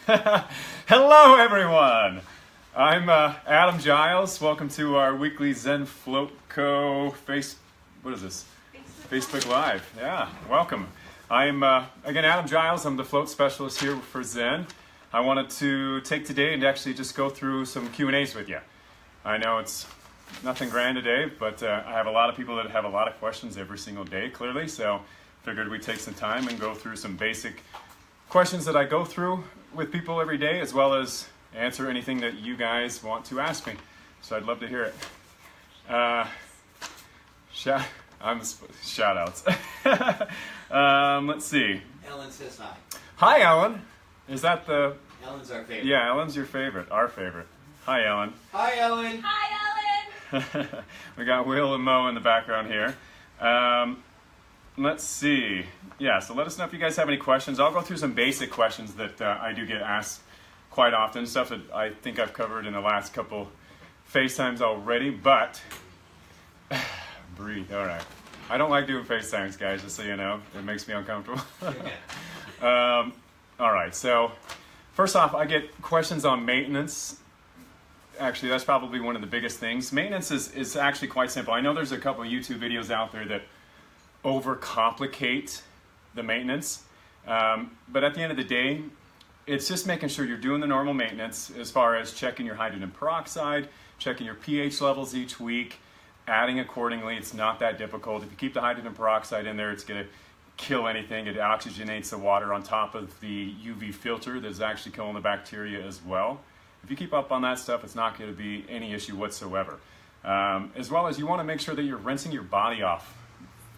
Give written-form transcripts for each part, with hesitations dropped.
Hello, everyone. I'm Adam Giles. Welcome to our weekly Zen Float Co. What is this? Facebook Live. Yeah, welcome. I'm again Adam Giles. I'm the float specialist here for Zen. I wanted to take today and actually just go through some Q&As with you. I know it's nothing grand today, but I have a lot of people that have a lot of questions every single day, clearly. So figured we'd take some time and go through some basic questions that I go through with people every day, as well as answer anything that you guys want to ask me. So I'd love to hear it. Shout outs. Let's see. Ellen says hi. Hi, Ellen. Is that the... Ellen's our favorite. Yeah, Ellen's your favorite. Our favorite. Hi, Ellen. Hi, Ellen. Hi, Ellen. We got Will and Mo in the background here. Let's see. Yeah, so let us know if you guys have any questions. I'll go through some basic questions that I do get asked quite often, stuff that I think I've covered in the last couple FaceTimes already, but breathe. All right. I don't like doing FaceTimes, guys, just so you know. It makes me uncomfortable. All right, so first off, I get questions on maintenance. Actually, that's probably one of the biggest things. Maintenance is actually quite simple. I know there's a couple of YouTube videos out there that overcomplicate the maintenance, but at the end of the day, it's just making sure you're doing the normal maintenance as far as checking your hydrogen peroxide, checking your pH levels each week, adding accordingly. It's not that difficult. If you keep the hydrogen peroxide in there, it's going to kill anything. It oxygenates the water on top of the UV filter that's actually killing the bacteria as well. If you keep up on that stuff, it's not going to be any issue whatsoever. As well as you want to make sure that you're rinsing your body off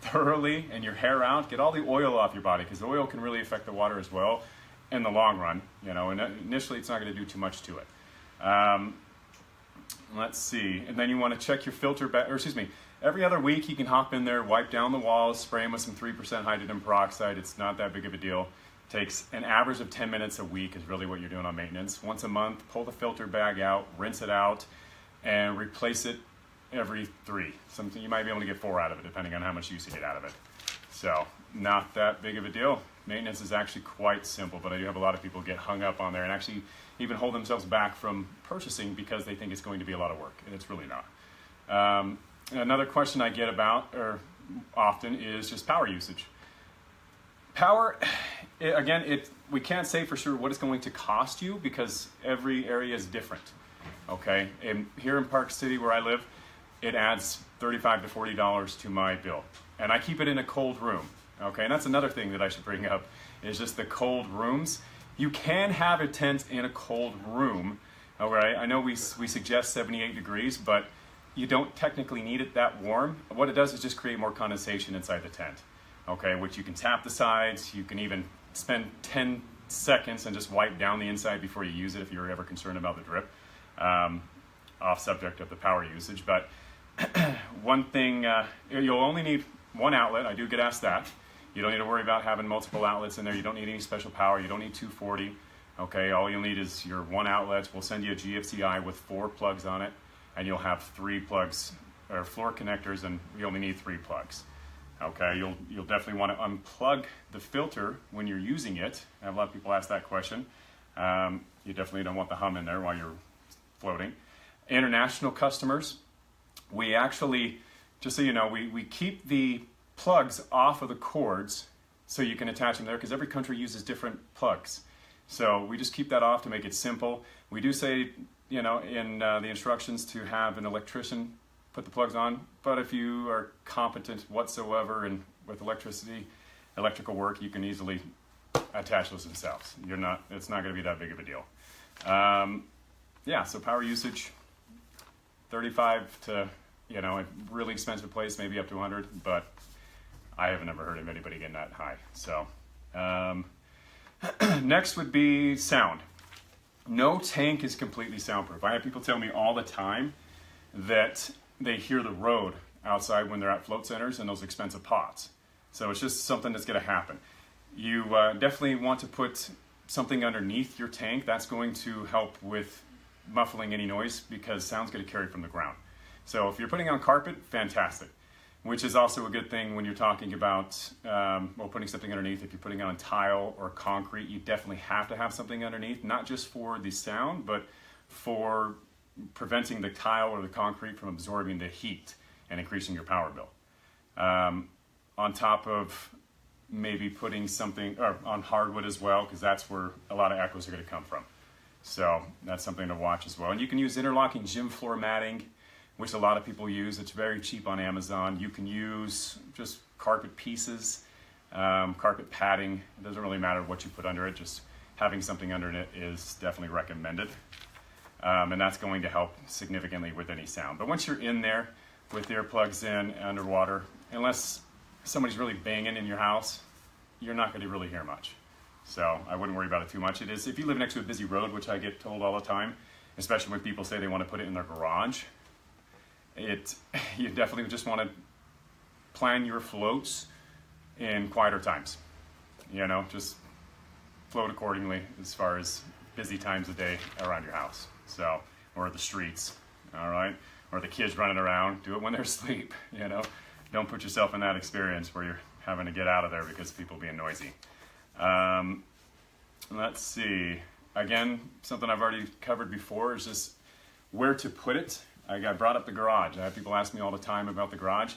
thoroughly and your hair out. Get all the oil off your body, because the oil can really affect the water as well in the long run. You know, and initially it's not going to do too much to it. Let's see. And then you want to check your filter every other week you can hop in there, wipe down the walls, spray them with some 3% hydrogen peroxide. It's not that big of a deal. Takes an average of 10 minutes a week is really what you're doing on maintenance. Once a month, pull the filter bag out, rinse it out, and replace it every 3. Something you might be able to get 4 out of it, depending on how much use you get out of it. So, not that big of a deal. Maintenance is actually quite simple, but I do have a lot of people get hung up on there and actually even hold themselves back from purchasing because they think it's going to be a lot of work, and it's really not. Another question I get about, or often, is just power usage. Power, we can't say for sure what it's going to cost you because every area is different. Okay, and here in Park City where I live, it adds $35 to $40 to my bill, and I keep it in a cold room. Okay, and that's another thing that I should bring up is just the cold rooms. You can have a tent in a cold room. All right, I know we suggest 78 degrees, but you don't technically need it that warm. What it does is just create more condensation inside the tent. Okay, which you can tap the sides. You can even spend 10 seconds and just wipe down the inside before you use it if you're ever concerned about the drip. Off subject of the power usage, but one thing, you'll only need one outlet. I do get asked that. You don't need to worry about having multiple outlets in there. You don't need any special power. You don't need 240. Okay, all you'll need is your one outlet. We'll send you a GFCI with 4 plugs on it, and you'll have 3 plugs or floor connectors, and you only need 3 plugs. Okay, you'll definitely want to unplug the filter when you're using it. I have a lot of people ask that question. You definitely don't want the hum in there while you're floating. International customers, we actually, just so you know, we keep the plugs off of the cords so you can attach them there, because every country uses different plugs. So we just keep that off to make it simple. We do say, you know, in the instructions to have an electrician put the plugs on, but if you are competent whatsoever and with electrical work, you can easily attach those themselves. It's not going to be that big of a deal. Yeah, so power usage, 35 to, you know, a really expensive place, maybe up to 100, but I have never heard of anybody getting that high. So, next would be sound. No tank is completely soundproof. I have people tell me all the time that they hear the road outside when they're at float centers and those expensive pots. So it's just something that's going to happen. You definitely want to put something underneath your tank. That's going to help with muffling any noise because sound's going to carry from the ground. So if you're putting on carpet, fantastic. which is also a good thing when you're talking about putting something underneath. If you're putting it on tile or concrete, you definitely have to have something underneath, not just for the sound, but for preventing the tile or the concrete from absorbing the heat and increasing your power bill. On top of maybe putting something on hardwood as well, because that's where a lot of echoes are going to come from. So that's something to watch as well. And you can use interlocking gym floor matting, which a lot of people use. It's very cheap on Amazon. You can use just carpet pieces, carpet padding. It doesn't really matter what you put under it. Just having something under it is definitely recommended. And that's going to help significantly with any sound. But once you're in there with earplugs in, underwater, unless somebody's really banging in your house, you're not going to really hear much. So I wouldn't worry about it too much. It is, if you live next to a busy road, which I get told all the time, especially when people say they want to put it in their garage, you definitely just want to plan your floats in quieter times. You know, just float accordingly as far as busy times of day around your house. So, or the streets, all right? Or the kids running around. Do it when they're asleep, you know? Don't put yourself in that experience where you're having to get out of there because people being noisy. Let's see. Again, something I've already covered before is just where to put it. I got brought up the garage. I have people ask me all the time about the garage.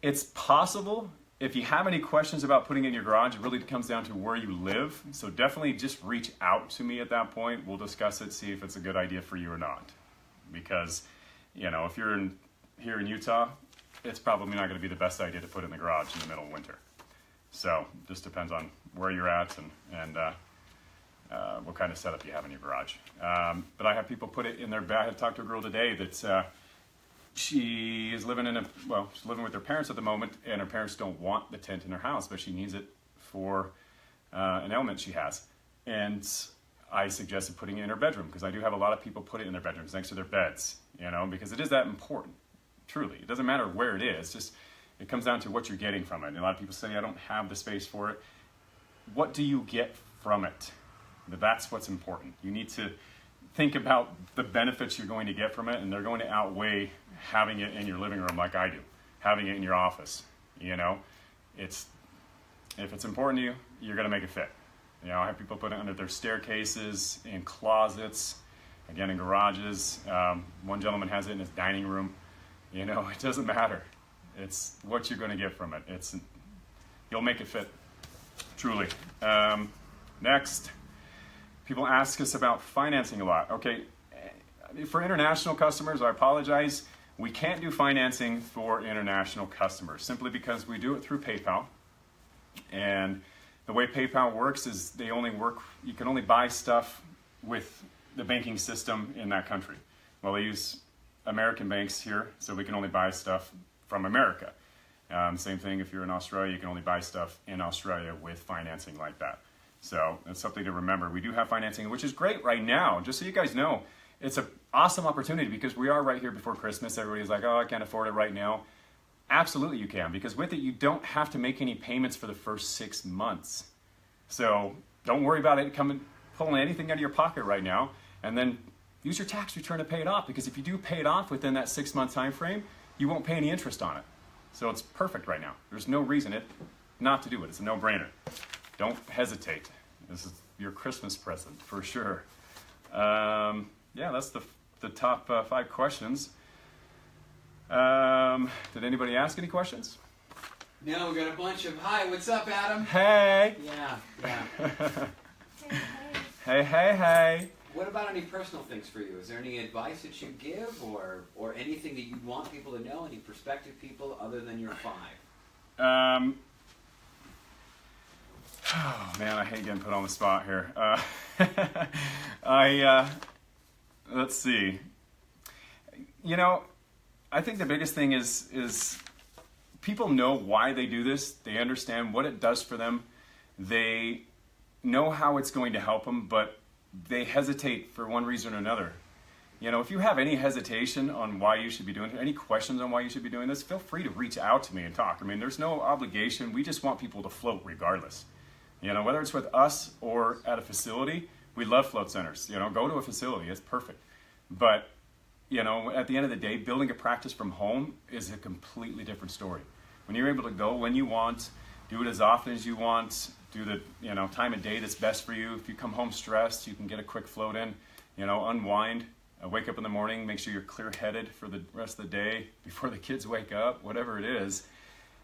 It's possible. If you have any questions about putting it in your garage, it really comes down to where you live. So definitely just reach out to me at that point. We'll discuss it, see if it's a good idea for you or not. Because, you know, if you're here in Utah, it's probably not going to be the best idea to put it in the garage in the middle of winter. So just depends on where you're at and what kind of setup you have in your garage. But I have people put it in their bed. I talked to a girl today that she is living she's living with her parents at the moment, and her parents don't want the tent in her house, but she needs it for an ailment she has. And I suggested putting it in her bedroom, because I do have a lot of people put it in their bedrooms next to their beds, you know, because it is that important. Truly, it doesn't matter where it is, just it comes down to what you're getting from it. And a lot of people say, I don't have the space for it. What do you get from it? That's what's important. You need to think about the benefits you're going to get from it, and they're going to outweigh having it in your living room like I do, having it in your office. You know, if it's important to you, you're going to make it fit. You know, I have people put it under their staircases, in closets, again in garages. One gentleman has it in his dining room. You know, it doesn't matter. It's what you're going to get from it. You'll make it fit, truly. Next, people ask us about financing a lot. Okay, for international customers, I apologize. We can't do financing for international customers simply because we do it through PayPal. And the way PayPal works is you can only buy stuff with the banking system in that country. Well, they use American banks here, so we can only buy stuff from America. Same thing if you're in Australia, you can only buy stuff in Australia with financing like that. So that's something to remember. We do have financing, which is great right now. Just so you guys know, it's an awesome opportunity because we are right here before Christmas. Everybody's like, oh, I can't afford it right now. Absolutely you can, because with it, you don't have to make any payments for the first 6 months. So don't worry about it pulling anything out of your pocket right now, and then use your tax return to pay it off, because if you do pay it off within that 6-month time frame, you won't pay any interest on it. So it's perfect right now. There's no reason not to do it. It's a no-brainer. Don't hesitate. This is your Christmas present for sure. Yeah, that's the top 5 questions. Did anybody ask any questions? No, we got a bunch of, hi, what's up, Adam? Hey! Yeah. Hey. What about any personal things for you? Is there any advice that you give or anything that you want people to know, any prospective people other than your 5? Oh man, I hate getting put on the spot here. Let's see. You know, I think the biggest thing is people know why they do this. They understand what it does for them. They know how it's going to help them, but they hesitate for one reason or another. You know, if you have any hesitation on why you should be doing it, any questions on why you should be doing this, feel free to reach out to me and talk. I mean, there's no obligation. We just want people to float regardless. You know, whether it's with us or at a facility, we love float centers. You know, go to a facility, it's perfect. But at the end of the day, building a practice from home is a completely different story. When you're able to go when you want, do it as often as you want, do the time of day that's best for you. If you come home stressed, you can get a quick float in, unwind, wake up in the morning, make sure you're clear-headed for the rest of the day before the kids wake up, whatever it is.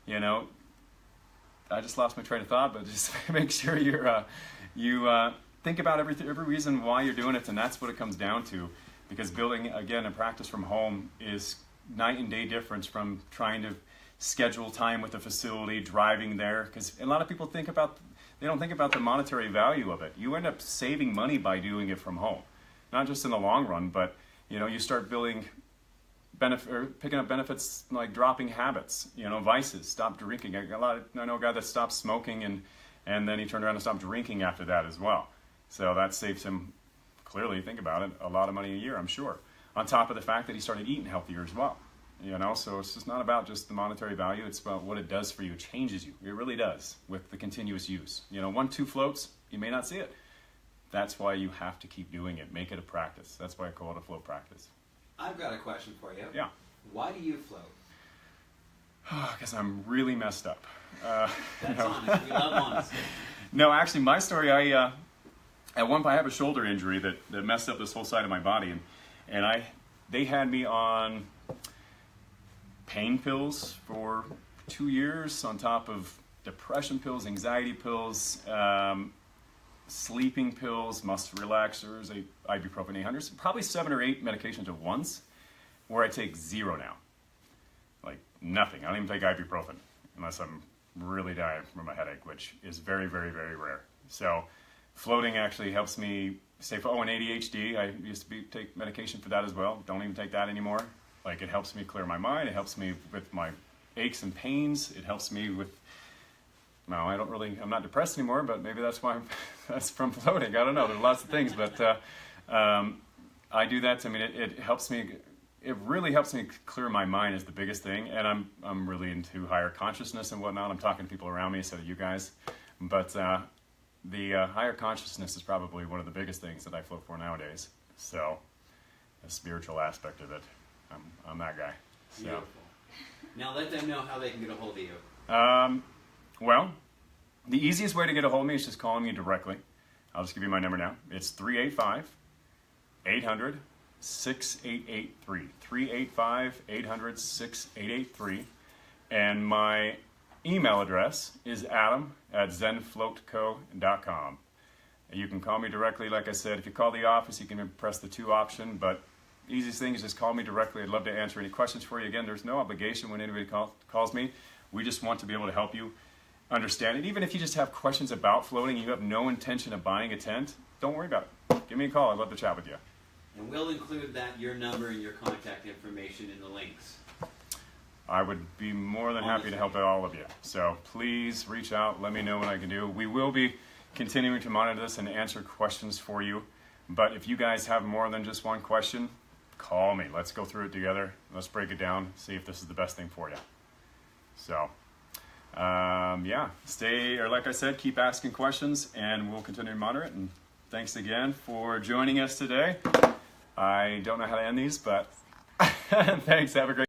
I just lost my train of thought, but just make sure you think about every reason why you're doing it, and that's what it comes down to. Because building, again, a practice from home is night and day difference from trying to schedule time with a facility, driving there. Because a lot of people they don't think about the monetary value of it. You end up saving money by doing it from home, not just in the long run, but you start building picking up benefits like dropping habits, vices, stop drinking. I know a guy that stopped smoking and then he turned around and stopped drinking after that as well. So that saves him, clearly, think about it, a lot of money a year, I'm sure. On top of the fact that he started eating healthier as well. So it's just not about just the monetary value, it's about what it does for you. It changes you. It really does with the continuous use. 1-2 floats, you may not see it. That's why you have to keep doing it. Make it a practice. That's why I call it a float practice. I've got a question for you. Yeah. Why do you float? Because I'm really messed up. That's honest. We love honesty. No, actually, my story, at one point I have a shoulder injury that messed up this whole side of my body, and they had me on pain pills for 2 years on top of depression pills, anxiety pills, sleeping pills, muscle relaxers, ibuprofen 800s, probably 7 or 8 medications at once, where I take 0 now. Like nothing. I don't even take ibuprofen unless I'm really dying from a headache, which is very, very, very rare. So floating actually helps me stay and ADHD. I used to take medication for that as well. Don't even take that anymore. Like, it helps me clear my mind. It helps me with my aches and pains. It helps me with, I'm not depressed anymore, but maybe that's why that's from floating. I don't know. There's lots of things, but I do that. I mean, it helps me. It really helps me clear my mind is the biggest thing. And I'm really into higher consciousness and whatnot. I'm talking to people around me instead of you guys. But the higher consciousness is probably one of the biggest things that I float for nowadays. So the spiritual aspect of it, I'm that guy. So. Beautiful. Now let them know how they can get a hold of you. Well, the easiest way to get a hold of me is just calling me directly. I'll just give you my number now. It's 385-800-6883. 385-800-6883. And my email address is adam@zenfloatco.com. You can call me directly. Like I said, if you call the office, you can press the 2 option, but the easiest thing is just call me directly. I'd love to answer any questions for you. Again, there's no obligation when anybody calls me. We just want to be able to help you understand it. Even if you just have questions about floating, you have no intention of buying a tent, don't worry about it. Give me a call. I'd love to chat with you. And we'll include your number and your contact information in the links. I would be more than happy to help all of you. So please reach out. Let me know what I can do. We will be continuing to monitor this and answer questions for you. But if you guys have more than just one question, call me. Let's go through it together. Let's break it down. See if this is the best thing for you. So, like I said, keep asking questions, and we'll continue to monitor it. And thanks again for joining us today. I don't know how to end these, but thanks. Have a great